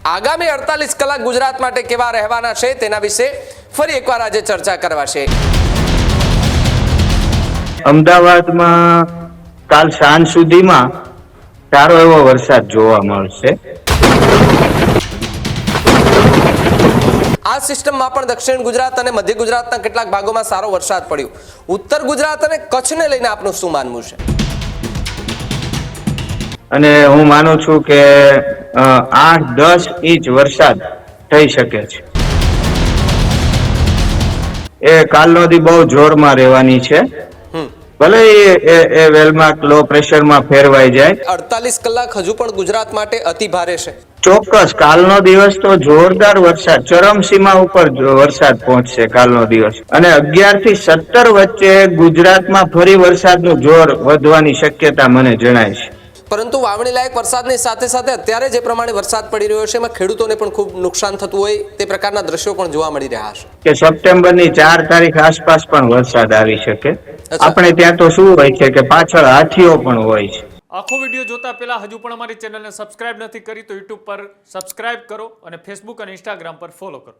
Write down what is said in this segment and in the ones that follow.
આગામી 48 કલાક ગુજરાત માટે કેવા રહેવાના છે તેના વિશે ફરી એકવાર આજે ચર્ચા કરવાશે। અમદાવાદમાં કાલ સાંજ સુધીમાં સારો એવો વરસાદ જોવા મળશે। આ સિસ્ટમમાં પણ દક્ષિણ ગુજરાત અને મધ્ય ગુજરાતના કેટલાક ભાગોમાં સારો વરસાદ પડ્યો। ઉત્તર ગુજરાત અને કચ્છને લઈને આપનું શું માનવું છે? અને હું માનું છું કે 8-10 ઇંચ વરસાદ થઈ શકે છે। એ કાલનો દી બહુ જોરમાં રહેવાની છે, ભલે એ વેલમાં લો પ્રેશરમાં ફેરવાઈ જાય। 48 કલાક હજુ પણ ગુજરાત માટે અતિ ભારે છે। ચોક્કસ કાલનો દિવસ તો જોરદાર વરસાદ, ચરમસીમા ઉપર વરસાદ પહોંચશે કાલનો દિવસ। અને 11 થી 17 વચ્ચે ગુજરાતમાં ફરી વરસાદનું જોર વધવાની શક્યતા મને જણાય છે। પરંતુ વાવણી લાયક વરસાદની સાથે સાથે અત્યારે જે પ્રમાણે વરસાદ પડી રહ્યો છે એમાં ખેડૂતોને પણ ખૂબ નુકસાન થતું હોય તે પ્રકારના દ્રશ્યો પણ જોવા મળી રહ્યા છે કે સપ્ટેમ્બરની 4 તારીખ આસપાસ પણ વરસાદ આવી શકે। આપણે ત્યાં તો શું હોય છે કે પાછળ હાથીઓ પણ હોય છે। આખો વિડીયો જોતા પહેલા હજુ પણ અમારી ચેનલને સબસ્ક્રાઇબ નથી કરી તો યુટ્યુબ પર સબસ્ક્રાઇબ કરો અને ફેસબુક અને ઇન્સ્ટાગ્રામ પર ફોલો કરો।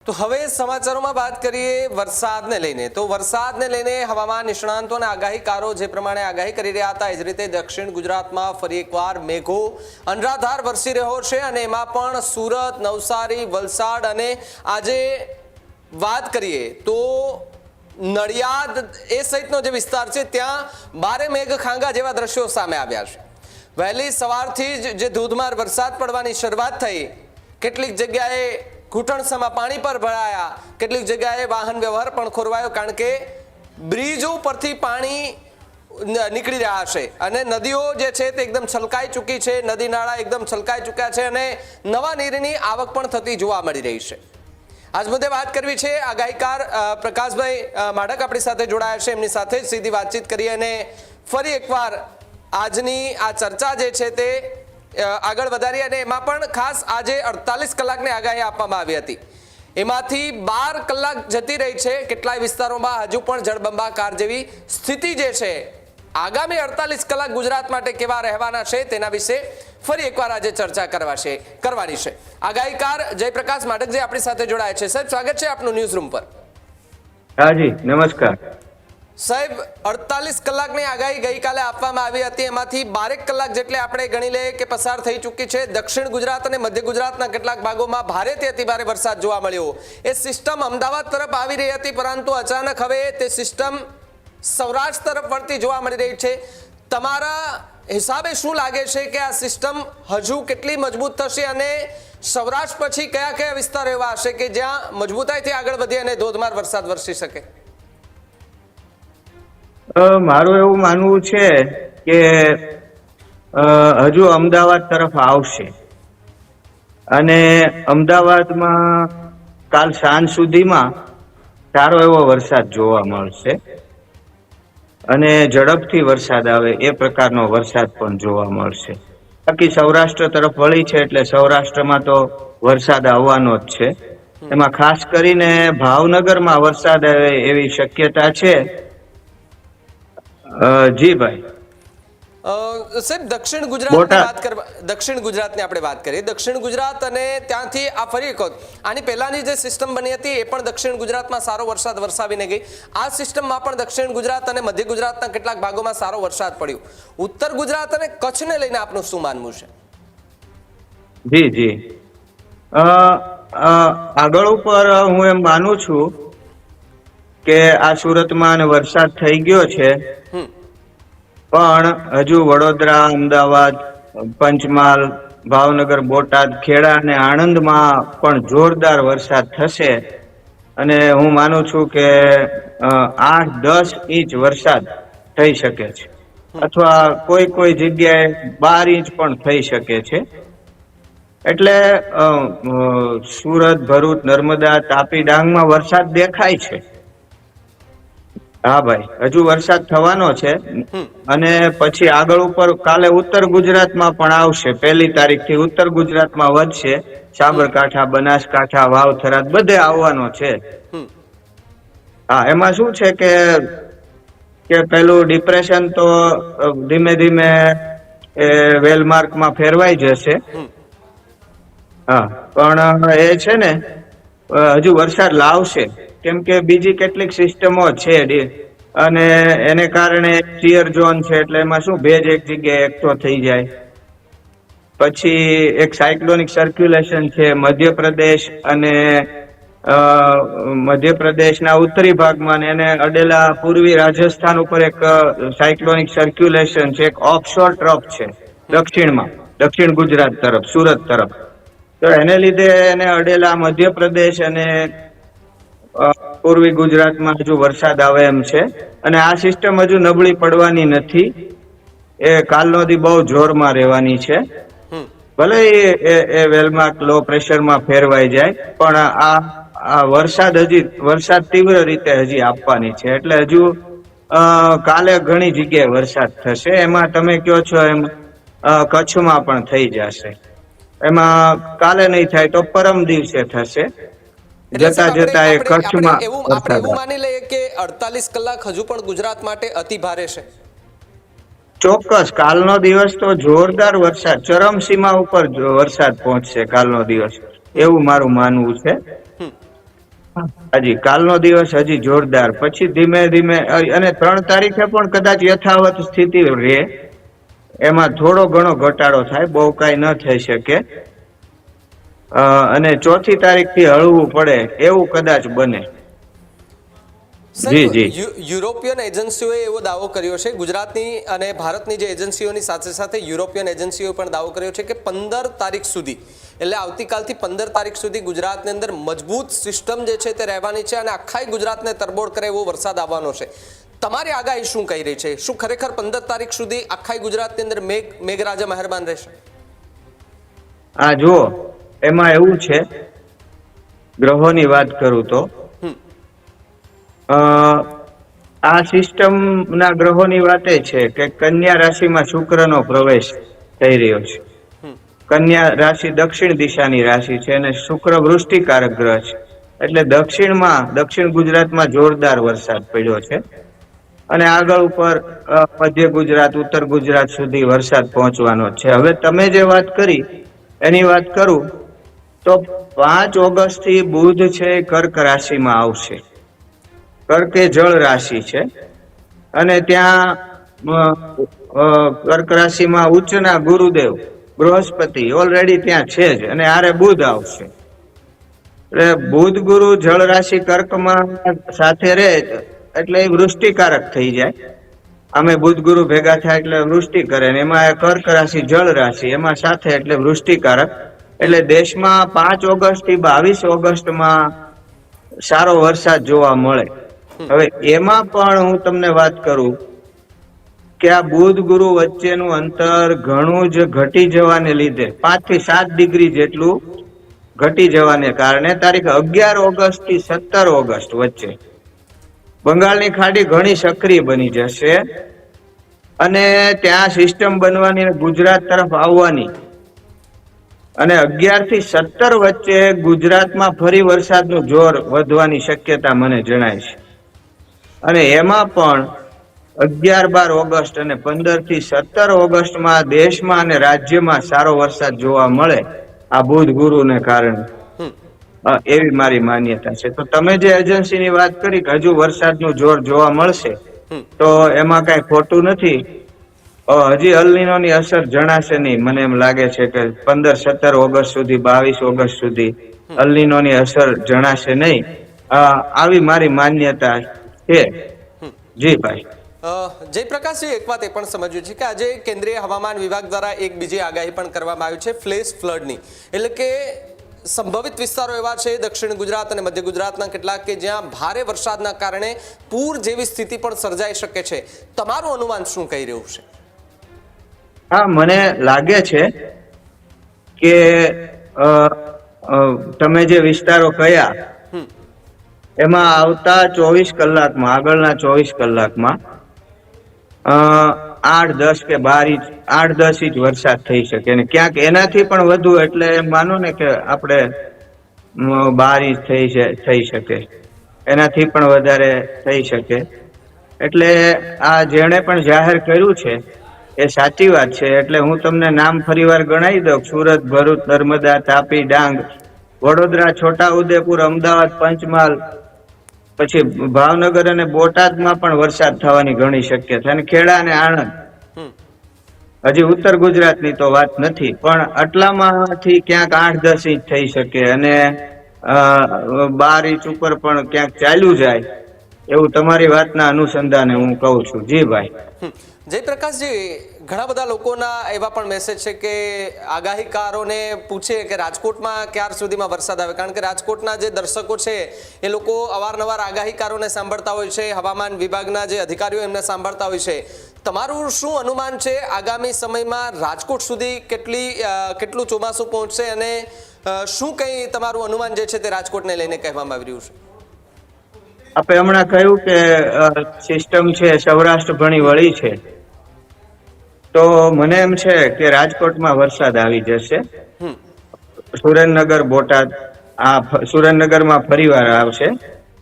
તો હવે સમાચારોમાં વાત કરીએ વરસાદને લઈને। તો વરસાદને લઈને હવામાન નિષ્ણાંતો અને આગાહીકારો જે પ્રમાણે આગાહી કરી રહ્યા હતા એ જ રીતે દક્ષિણ ગુજરાતમાં ફરી એકવાર મેઘો અનરાધાર વરસી રહ્યો છે અને એમાં પણ સુરત, નવસારી, વલસાડ અને આજે વાત કરીએ તો નડિયાદ એ સહિતનો જે વિસ્તાર છે ત્યાં ભારે મેઘખાંગા જેવા દ્રશ્યો સામે આવ્યા છે। વહેલી સવારથી જ જે ધોધમાર વરસાદ પડવાની શરૂઆત થઈ, કેટલીક જગ્યાએ ઘૂંટણસમાં પાણી પર ભરાયા, કેટલીક જગ્યાએ વાહન વ્યવહાર પણ ખોરવાયો કારણ કે બ્રિજો પરથી પાણી નીકળી રહ્યા છે અને નદીઓ જે છે તે એકદમ છલકાઈ ચૂકી છે, નદી નાળા એકદમ છલકાઈ ચૂક્યા છે અને નવા નીરની આવક પણ થતી જોવા મળી રહી છે। આજ મુદ્દે વાત કરવી છે, આગાહીકાર પ્રકાશભાઈ માઢક આપણી સાથે જોડાયા છે, એમની સાથે જ સીધી વાતચીત કરી અને ફરી એકવાર આજની આ ચર્ચા જે છે તે આગળ વધારી અને એમાં પણ ખાસ આજે 48 કલાકની આગાહી આપવામાં આવી હતી, એમાંથી 12 કલાક જતી રહી છે। કેટલાય વિસ્તારોમાં હજુ પણ જળબંબાકાર જેવી સ્થિતિ જે છે આગામી 48 કલાક ગુજરાત માટે કેવા રહેવાના છે તેના વિશે ફરી એકવાર આજે ચર્ચા કરવાની છે। આગાહીકાર જયપ્રકાશ માઢકજી આપણી સાથે જોડાયા છે। સાહેબ, સ્વાગત છે આપનું ન્યૂઝ રૂમ પર। હાજી, નમસ્કાર સાહેબ, 48 કલાકની આગાહી ગઈકાલે આપવામાં આવી હતી, એમાંથી 12 કલાક જેટલે આપણે ગણી લઈએ કે પસાર થઈ ચૂકી છે। દક્ષિણ ગુજરાત અને મધ્ય ગુજરાતના કેટલાક ભાગોમાં ભારેથી અતિભારે વરસાદ જોવા મળ્યો। એ સિસ્ટમ અમદાવાદ તરફ આવી રહી હતી પરંતુ અચાનક હવે તે સિસ્ટમ સૌરાષ્ટ્ર તરફ વળતી જોવા મળી રહી છે। તમારા હિસાબે શું લાગે છે કે આ સિસ્ટમ હજુ કેટલી મજબૂત થશે અને સૌરાષ્ટ્ર પછી કયા કયા વિસ્તારો એવા હશે કે જ્યાં મજબૂતાઈથી આગળ વધી અને ધોધમાર વરસાદ વરસી શકે? મારું એવું માનવું છે કે હજુ અમદાવાદ તરફ આવશે અને અમદાવાદમાં કાલ સાંજ સુધીમાં સારો એવો વરસાદ જોવા મળશે અને ઝડપથી વરસાદ આવે એ પ્રકારનો વરસાદ પણ જોવા મળશે। બાકી સૌરાષ્ટ્ર તરફ વળી છે એટલે સૌરાષ્ટ્રમાં તો વરસાદ આવવાનો જ છે। એમાં ખાસ કરીને ભાવનગરમાં વરસાદ આવે એવી શક્યતા છે। જી ભાઈ, સાહેબ, દક્ષિણ ગુજરાતની આપણે વાત કરીએ। દક્ષિણ ગુજરાત અને ત્યાંથી આ ફરી એક આની પહેલાની જે સિસ્ટમ બની હતી એ પણ દક્ષિણ ગુજરાતમાં સારો વરસાદ વરસાવીને ગઈ। આ સિસ્ટમમાં પણ દક્ષિણ ગુજરાત અને મધ્ય ગુજરાતના કેટલાક ભાગોમાં સારો વરસાદ પડ્યો। ઉત્તર ગુજરાત અને કચ્છને લઈને આપનું શું માનવું છે? જી જી, આગળ ઉપર હું એમ માનું છું કે આ સુરતમાં વરસાદ થઈ ગયો છે પણ હજુ વડોદરા, અમદાવાદ, પંચમહાલ, ભાવનગર, બોટાદ, ખેડા અને આણંદમાં પણ જોરદાર વરસાદ થશે અને હું માનું છું કે 8-10 ઇંચ વરસાદ થઈ શકે છે અથવા કોઈ જગ્યાએ 12 ઇંચ પણ થઈ શકે છે। એટલે સુરત, ભરૂચ, નર્મદા, તાપી, ડાંગમાં વરસાદ દેખાય છે. હા ભાઈ, હજુ વરસાદ થવાનો છે. અને પછી આગળ ઉપર કાલે ઉત્તર ગુજરાતમાં પણ આવશે. 1 તારીખથી ઉત્તર ગુજરાતમાં વધશે. સાબરકાંઠા, બનાસકાંઠા, વાવ, થરાદ બધે આવવાનો છે. હા, એમાં શું છે કે પેલું ડિપ્રેશન તો ધીમે ધીમે વેલમાર્કમાં ફેરવાઈ જશે. હા, પણ એ છે ને હજુ વરસાદ લાવશે, કેમ કે બીજી કેટલીક સિસ્ટમો છે અને એને કારણે શિયર ઝોન છે, એટલે એમાં શું ભેજ એક જગ્યાએ એકઠો થઈ જાય. પછી એક સાયક્લોનિક સર્ક્યુલેશન છે મધ્યપ્રદેશ અને મધ્યપ્રદેશના ઉત્તરી ભાગમાં ને એને અડેલા પૂર્વી રાજસ્થાન ઉપર એક સાયક્લોનિક સર્ક્યુલેશન છે, એક ઓફશોર ટ્રફ છે દક્ષિણ ગુજરાત તરફ, સુરત તરફ. તો એને લીધે એને અડેલા મધ્યપ્રદેશ અને પૂર્વી ગુજરાતમાં હજુ વરસાદ આવે એમ છે. અને આ સિસ્ટમ હજુ નબળી પડવાની નથી. એ કાલનો દી બહુ જોરમાં રહેવાની છે. ભલે એ વેલમાર્ક લો પ્રેશરમાં ફેરવાઈ જાય, પણ આ વરસાદ તીવ્ર રીતે હજી આપવાની છે. એટલે હજુ કાલે ઘણી જગ્યાએ વરસાદ થશે. એમાં તમે કહો છો એમ કચ્છમાં પણ થઈ જશે. એમાં કાલે નહીં થાય તો પરમ દિવસે થશે. જતા જતા એ કચ્છમાં આપણે એવું માની લઈએ કે 48 કલાક હજુ પણ ગુજરાત માટે અતિ ભારે છે. ચોક્કસ કાલનો દિવસ તો જોરદાર વરસાદ, ચરમસીમા ઉપર વરસાદ પહોંચશે કાલનો દિવસ, એવું મારું માનવું છે. હજી કાલનો દિવસ હજી જોરદાર, પછી ધીમે ધીમે અને 3 તારીખે પણ કદાચ યથાવત સ્થિતિ રહે. એમાં થોડો ઘણો ઘટાડો થાય, બહુ કઈ ન થઈ શકે. અને 4 તારીખથી હળવું પડે એવું કદાચ બને. યુરોપિયન એજન્સીઓએ એવો દાવો કર્યો છે, ગુજરાતની અને ભારતની જે એજન્સીઓની સાથે સાથે યુરોપિયન એજન્સીઓએ પણ દાવો કર્યો છે કે 15 તારીખ સુધી, એટલે આવતીકાલથી 15 તારીખ સુધી ગુજરાતની અંદર મજબૂત સિસ્ટમ જે છે તે રહેવાની છે અને આખા ગુજરાતને તરબોળ કરે એવો વરસાદ આવવાનો છે. તમારી આગાહી શું કહી રહી છે? શું ખરેખર 15 તારીખ સુધી આખા ગુજરાતની અંદર મેઘરાજા મહેરબાન રહેશે? હા, જુઓ એમાં એવું છે, ગ્રહોની વાત કરું તો આ સિસ્ટમ ના ગ્રહોની વાત એ છે કે કન્યા રાશિમાં શુક્રનો પ્રવેશ થઈ રહ્યો છે. કન્યા રાશિ દક્ષિણ દિશાની રાશિ છે અને શુક્ર વૃષ્ટિકારક ગ્રહ છે. એટલે દક્ષિણ ગુજરાતમાં જોરદાર વરસાદ પડ્યો છે અને આગળ ઉપર મધ્ય ગુજરાત, ઉત્તર ગુજરાત સુધી વરસાદ પહોંચવાનો છે. હવે તમે જે વાત કરી એની વાત કરું તો 5 ઓગસ્ટ થી બુધ છે કર્ક રાશિમાં આવશે. કર્ક એ જળ રાશિ છે અને ત્યાં કર્ક રાશિમાં ઉચ્ચના ગુરુદેવ બૃહસ્પતિ ઓલરેડી ત્યાં છે જ, અને આરે બુધ આવશે. એટલે બુધ ગુરુ જળ રાશિ કર્કમાં સાથે રહે એટલે એ વૃષ્ટિકારક થઈ જાય. અમે બુધ ગુરુ ભેગા થાય એટલે વૃષ્ટિ કરે, ને એમાં કર્ક રાશિ જળ રાશિ એમાં સાથે એટલે વૃષ્ટિકારક. એટલે દેશમાં 5 ઓગસ્ટ થી 22 ઓગસ્ટમાં સારો વરસાદ જોવા મળે. હવે એમાં પણ હું તમને વાત કરું કે આ બુધ ગુરુ વચ્ચેનું અંતર ઘણું જ ઘટી જવાને લીધે 5 થી 7 ડિગ્રી જેટલું ઘટી જવાને કારણે તારીખ 11 ઓગસ્ટ થી 17 ઓગસ્ટ વચ્ચે બંગાળની ખાડી ઘણી સક્રિય બની જશે અને ત્યાં સિસ્ટમ બનવાની, ગુજરાત તરફ આવવાની, અને 11 થી 17 વચ્ચે ગુજરાતમાં ફરી વરસાદનું જોર વધવાની શક્યતા મને જણાય છે. અને એમાં પણ 11-12 ઓગસ્ટ અને 15 થી 17 ઓગસ્ટમાં દેશમાં અને રાજ્યમાં સારો વરસાદ જોવા મળે આ બુધ ગુરુને કારણે, એવી મારી માન્યતા છે. તો તમે જે એજન્સીની વાત કરી કે હજુ વરસાદનું જોર જોવા મળશે, તો એમાં કઈ ખોટું નથી. હજી અલનીનોની અસર જણાશે નહીં. મને એમ લાગે છે કે 15-17 ઓગસ્ટ સુધી, 22 ઓગસ્ટ સુધી અલનીનોની અસર જણાશે નહીં, આવી મારી માન્યતા છે. જી ભાઈ. જયપ્રકાશજી, એક વાત એ પણ સમજ્યું છે કે આજે કેન્દ્રીય હવામાન વિભાગ દ્વારા એક બીજી આગાહી પણ કરવામાં આવી છે ફ્લેશ ફ્લડની. એટલે કે સંભવિત વિસ્તારો એવા છે દક્ષિણ ગુજરાત અને મધ્ય ગુજરાતના કેટલાક કે જ્યાં ભારે વરસાદના કારણે પૂર જેવી સ્થિતિ પણ સર્જાઈ શકે છે. તમારું અનુમાન શું કહી રહ્યું છે? હા, મને લાગે છે કે અ, તમે જે વિસ્તારો કયા એમાં આવતા 24 કલાકમાં, આગળના 24 કલાકમાં 8, 10 કે 12 ઇંચ, 8-10 ઇંચ વરસાદ થઈ શકે અને ક્યાંક એનાથી પણ વધુ, એટલે એમ માનો ને કે આપણે 12 ઇંચ થઈ શકે, એનાથી પણ વધારે થઈ શકે. એટલે આ જેણે પણ જાહેર કર્યું છે એ સાચી વાત છે. એટલે હું તમને નામ ફરીવાર ગણાવી દઉં: સુરત, ભરૂચ, નર્મદા, તાપી, ડાંગ, વડોદરા, છોટાઉદેપુર, અમદાવાદ, પંચમહાલ, પછી ભાવનગર અને બોટાદમાં પણ વરસાદ થવાની ઘણી શક્યતા, અને ખેડા અને આણંદ. હજી ઉત્તર ગુજરાતની તો વાત નથી, પણ આટલામાંથી ક્યાંક 8-10 ઇંચ થઈ શકે અને 12 ઇંચ ઉપર પણ ક્યાંક ચાલ્યું જાય એવું તમારી વાતના અનુસંધાને હું કહું છું. જી ભાઈ. જયપ્રકાશજી, ઘણા બધા લોકોના એવા પણ મેસેજ છે કે આગાહીકારોને પૂછે કે રાજકોટમાં ક્યાર સુધીમાં વરસાદ આવે, કારણ કે રાજકોટના જે દર્શકો છે એ લોકો અવારનવાર આગાહીકારોને સાંભળતા હોય છે, હવામાન વિભાગના જે અધિકારીઓ એમને સાંભળતા હોય છે. તમારું શું અનુમાન છે આગામી સમયમાં રાજકોટ સુધી કેટલું ચોમાસું પહોંચશે, અને શું કંઈ તમારું અનુમાન જે છે તે રાજકોટને લઈને કહેવામાં આવી રહ્યું છે? આપણે હમણાં કહ્યું કે સિસ્ટમ છે સૌરાષ્ટ્ર ભણી વળી છે, તો મને એમ છે કે રાજકોટમાં વરસાદ આવી જશે. સુરેન્દ્રનગર, બોટાદ, સુરેન્દ્રનગરમાં ફરીવાર આવશે,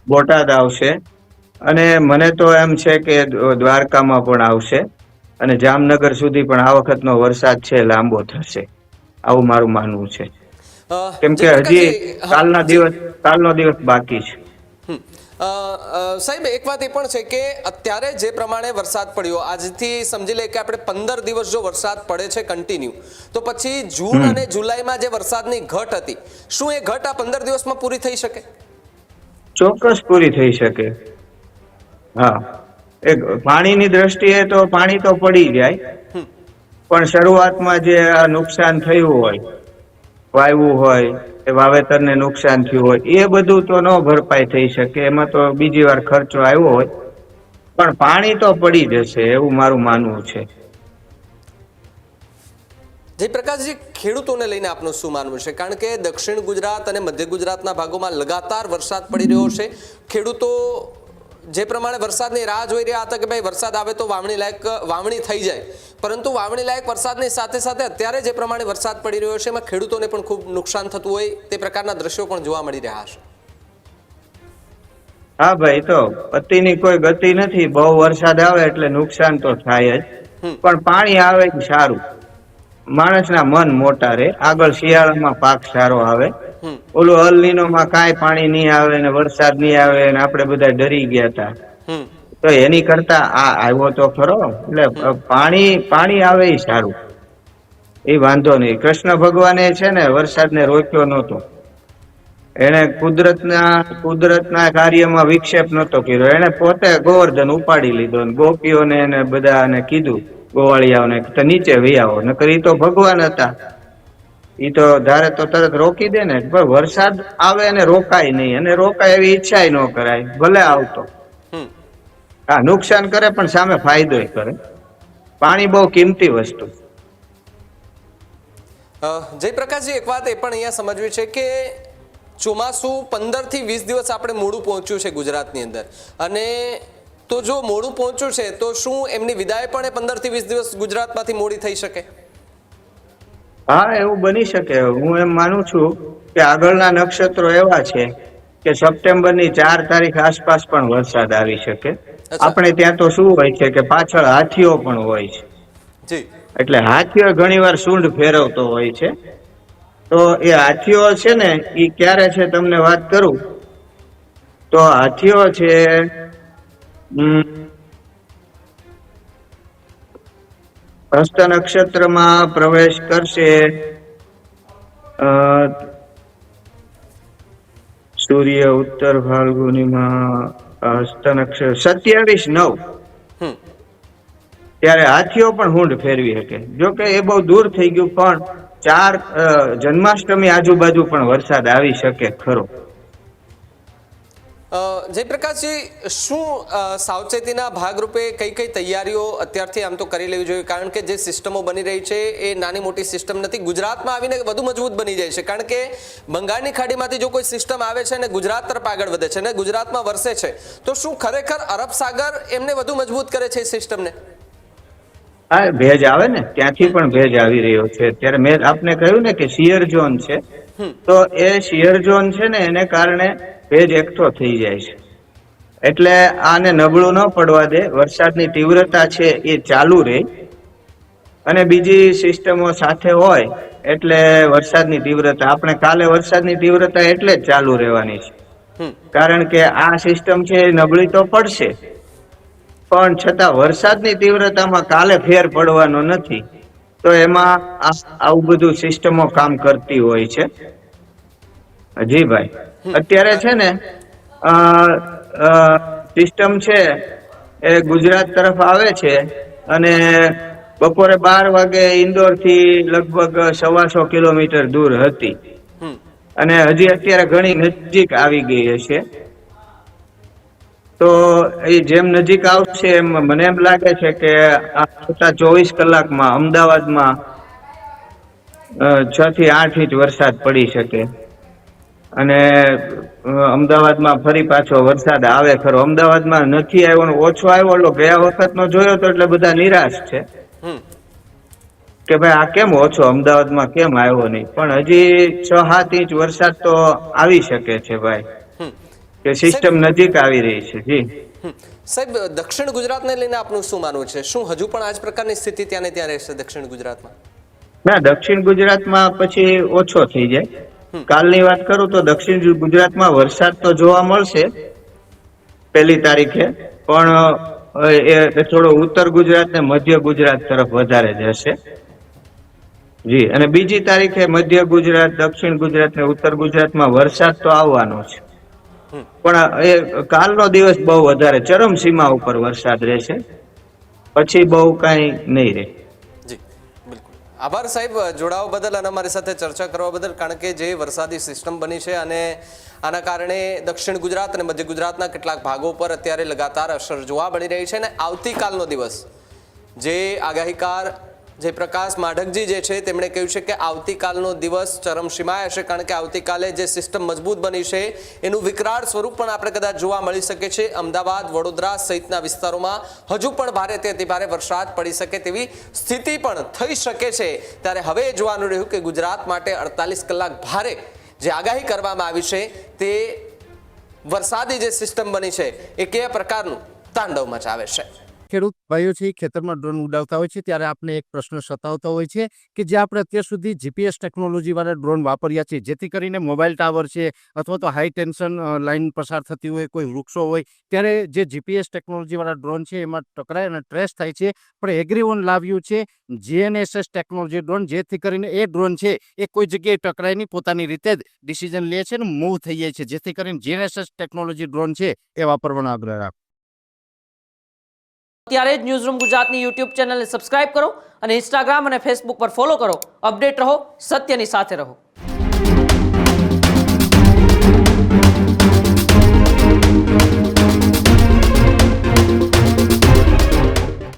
બોટાદ આવશે, અને મને તો એમ છે કે દ્વારકામાં પણ આવશે, અને જામનગર સુધી પણ આ વખતનો વરસાદ છે લાંબો થશે, આવું મારું માનવું છે. કેમ કે હજી કાલનો દિવસ બાકી છે. સાહેબ, એક વાત એ પણ છે કે અત્યારે જે પ્રમાણે વરસાદ પડ્યો, આજથી સમજી લે કે આપણે 15 દિવસ જો વરસાદ પડે છે કન્ટિન્યુ, તો પછી જૂન અને જુલાઈમાં જે વરસાદની ઘટ હતી, શું એ ઘટ આ 15 દિવસમાં પૂરી થઈ શકે? ચોક્કસ પૂરી થઈ શકે. હા, એક પાણીની દ્રષ્ટિએ તો પાણી તો પડી જાય, પણ શરૂઆતમાં જે આ નુકસાન થયું હોય, વાવ્યું હોય, એ વાવેતરને નુકસાન થયું હોય, એ બધું તો ન ભરપાઈ થઈ શકે, એમાં તો બીજી વાર ખર્ચો આવ્યો હોય, પણ પાણી તો પડી જશે એવું મારું માનવું છે. જયપ્રકાશજી, ખેડૂતોને લઈને આપનું શું માનવું છે? કારણ કે દક્ષિણ ગુજરાત અને મધ્ય ગુજરાતના ભાગોમાં લગાતાર વરસાદ પડી રહ્યો છે. ખેડૂતો જે પ્રમાણે વરસાદની રાહ જોઈ રહ્યા હતા કે ભાઈ વરસાદ આવે તો વાવણી થઈ જાય, પરંતુ વાવણી લાયક વરસાદની સાથે સાથે અત્યારે જે પ્રમાણે વરસાદ પડી રહ્યો છે એમાં ખેડૂતોને પણ ખૂબ નુકસાન થતું હોય તે પ્રકારના દ્રશ્યો પણ જોવા મળી રહ્યા છે. હા ભાઈ, તો પતિની કોઈ ગતિ નથી. બહુ વરસાદ આવે એટલે નુકસાન તો થાય જ, પણ પાણી આવે સારું, માણસના મન મોટા રે, આગળ શિયાળામાં પાક સારો આવે. ઓલું અલ નીનોમાં કાંઈ પાણી નહીં આવે ને વરસાદ નહીં આવે ને આપણે બધા ડરી ગયા હતા, તો એની કરતા આ આવ્યો તો ખરો. એટલે પાણી આવે એ સારું, એ વાંધો નહીં. કૃષ્ણ ભગવાને છે ને વરસાદને રોક્યો નહોતો, એને કુદરતના કાર્યમાં વિક્ષેપ નહોતો કર્યો, એને પોતે ગોવર્ધન ઉપાડી લીધો, ગોપીઓને એને બધાને કીધું, ગોવાળિયાઓને, તો નીચે વહી આવો, નકર ઈ તો ભગવાન હતા, ઈ તો ધારે તો તરત રોકી દે ને. પણ વરસાદ આવે અને રોકાય નહીં, અને રોકાય એવી ઈચ્છા ન કરાય, ભલે આવતો. હા, નુકસાન કરે પણ સામે ફાયદો કરે. પાણી બહુ કિંમતી વસ્તુ. જયપ્રકાશજી, એક વાત એ પણ અહીંયા સમજવી છે કે ચોમાસું 15 થી 20 દિવસ આપણે મોડું પહોંચ્યું છે ગુજરાતની અંદર, અને તો જો મોડું પહોંચ્યું છે તો શું એમની વિદાય પણ 15 થી 20 દિવસ ગુજરાતમાંથી મોડી થઈ શકે? હા, એવું બની શકે. હું એમ માનું છું કે આગળના નક્ષત્રો એવા છે કે સપ્ટેમ્બરની 4 તારીખ આસપાસ પણ વરસાદ આવી શકે. આપણે ત્યાં તો શું હોય છે કે પાછળ હાથીઓ પણ હોય છે, એટલે હાથીઓ ઘણી વાર સૂંઢ ફેરવતો હોય છે. તો એ હાથીઓ છે ને, એ ક્યારે છે તમને વાત કરું તો હાથીઓ છે હસ્ત નક્ષત્રમાં પ્રવેશ કરશે સૂર્ય ઉત્તર ફાલ્ગુનીમાં હસ્ત નક્ષત્ર 27/9 ત્યારે હાથીઓ પણ હુંડ ફેરવી શકે. જો કે એ બહુ દૂર થઈ ગયું, પણ 4 જન્માષ્ટમી આજુબાજુ પણ વરસાદ આવી શકે ખરો. જયપ્રકાશજી, શું સાવચેતીના ભાગરૂપે કઈ કઈ તૈયારીઓ અત્યારથી આમ તો કરી લેવી જોઈએ? કારણ કે જે સિસ્ટમો બની રહી છે એ નાની મોટી સિસ્ટમ નથી. ગુજરાતમાં આવીને વધુ મજબૂત બની જાય છે, કારણ કે બંગાળની ખાડીમાંથી જો કોઈ સિસ્ટમ આવે છે અને ગુજરાત તરફ આગળ વધે છે અને ગુજરાતમાં વરસે છે, તો શું ખરેખર અરબ સાગર એમને વધુ મજબૂત કરે છે એ સિસ્ટમને? હા, ભેજ આવે ને, ત્યાંથી પણ ભેજ આવી રહ્યો છે. ત્યારે મેં આપને કહ્યું ને કે શિયર ઝોન છે, તો એ શિયર ઝોન છે ને એને કારણે ભેજ એકઠો થઈ જાય છે. એટલે આને નબળું ન પડવા દે, વરસાદની તીવ્રતા છે એ ચાલુ રહે, અને બીજી સિસ્ટમો સાથે હોય એટલે વરસાદની તીવ્રતા, આપણે કાલે વરસાદની તીવ્રતા એટલે જ ચાલુ રહેવાની છે, કારણ કે આ સિસ્ટમ છે એ નબળી તો પડશે, પણ છતાં વરસાદની તીવ્રતામાં કાલે ફેર પડવાનો નથી. તો એમાં આવું બધું સિસ્ટમો કામ કરતી હોય છે. જી ભાઈ, અત્યારે છે ને સિસ્ટમ છે એ ગુજરાત તરફ આવે છે, અને બપોરે 12 વાગે ઇન્દોર થી લગભગ 125 કિલોમીટર દૂર હતી, અને હજી અત્યારે ઘણી નજીક આવી ગઈ હશે. તો એ જેમ નજીક આવશે એમ મને એમ લાગે છે કે આવતા 24 કલાકમાં અમદાવાદમાં 6 થી 8 ઇંચ વરસાદ પડી શકે, અને અમદાવાદમાં ફરી પાછો વરસાદ આવે ખરો. અમદાવાદમાં નથી આવ્યો ને ઓછો આવ્યો, એટલે ગયા વખતનો જોયો તો એટલે બધા નિરાશ છે કે ભાઈ આ કેમ ઓછો, અમદાવાદમાં કેમ આવ્યો નહીં. પણ હજી 6-7 ઇંચ વરસાદ તો આવી શકે છે ભાઈ, કે સિસ્ટમ નજીક આવી રહી છે. જી સાહેબ, દક્ષિણ ગુજરાતને લઈને આપનું શું માનવું છે? શું હજુ પણ આ જ પ્રકારની સ્થિતિ ત્યાં ને ત્યાં રહેશે દક્ષિણ ગુજરાતમાં? ના, દક્ષિણ ગુજરાતમાં પછી ઓછો થઈ જાય. કાલની વાત કરું તો દક્ષિણ ગુજરાતમાં વરસાદ તો જોવા મળશે 1 તારીખે, પણ એ થોડો ઉત્તર ગુજરાત ને મધ્ય ગુજરાત તરફ વધારે જશે. જી, અને 2 તારીખે મધ્ય ગુજરાત, દક્ષિણ ગુજરાત ને ઉત્તર ગુજરાતમાં વરસાદ તો આવવાનો છે, પણ એ કાલનો દિવસ બહુ વધારે ચરમસીમા ઉપર વરસાદ રહેશે, પછી બહુ કઈ નહીં રહે. જી બિલકુલ, આભાર સાહેબ જોડાવા બદલ અને અમારી સાથે ચર્ચા કરવા બદલ. કારણ કે જે વરસાદી સિસ્ટમ બની છે અને આના કારણે દક્ષિણ ગુજરાત અને મધ્ય ગુજરાતના કેટલાક ભાગો પર અત્યારે લગાતાર અસર જોવા મળી રહી છે, અને આવતીકાલનો દિવસ જે આગાહીકાર જયપ્રકાશ માઢકજી જે છે તેમણે કહ્યું છે કે આવતીકાલનો દિવસ ચરમસીમાએ હશે, કારણ કે આવતીકાલે જે સિસ્ટમ મજબૂત બની છે એનું વિકરાળ સ્વરૂપ પણ આપણે કદાચ જોવા મળી શકે છે. અમદાવાદ, વડોદરા સહિતના વિસ્તારોમાં હજુ પણ ભારેથી અતિભારે વરસાદ પડી શકે તેવી સ્થિતિ પણ થઈ શકે છે. ત્યારે હવે જોવાનું રહ્યું કે ગુજરાત માટે 48 કલાક ભારે જે આગાહી કરવામાં આવી છે તે વરસાદી જે સિસ્ટમ બની છે એ કયા પ્રકારનું તાંડવ મચાવે છે. ખેડૂત ભાઈઓ છે ખેતરમાં ડ્રોન ઉડાવતા હોય છે ત્યારે આપણે એક પ્રશ્ન સતાવતો હોય છે કે જે આપણે અત્યાર સુધી જીપીએસ ટેકનોલોજી વાળા ડ્રોન વાપર્યા છે, જેથી કરીને મોબાઈલ ટાવર છે અથવા તો હાઈ ટેન્શન લાઇન પસાર થતી હોય, કોઈ વૃક્ષો હોય, ત્યારે જે જીપીએસ ટેકનોલોજી વાળા ડ્રોન છે એમાં ટકરાય અને ટ્રેસ થાય છે. પણ એગ્રીવન લાવ્યું છે જીએનએસએસ ટેકનોલોજી ડ્રોન, જેથી કરીને એ ડ્રોન છે એ કોઈ જગ્યાએ ટકરાય નહીં, પોતાની રીતે જ ડિસિઝન લે છે અને મૂવ થઈ જાય છે, જેથી કરીને જીએનએસએસ ટેકનોલોજી ડ્રોન છે એ વાપરવાનો આગ્રહ રાખો. ત્યારે જ ન્યૂઝરૂમ ગુજરાતની યુટ્યુબ ચેનલને સબસ્ક્રાઇબ કરો અને ઇન્સ્ટાગ્રામ અને ફેસબુક પર ફોલો કરો. અપડેટ રહો, સત્યની સાથે રહો.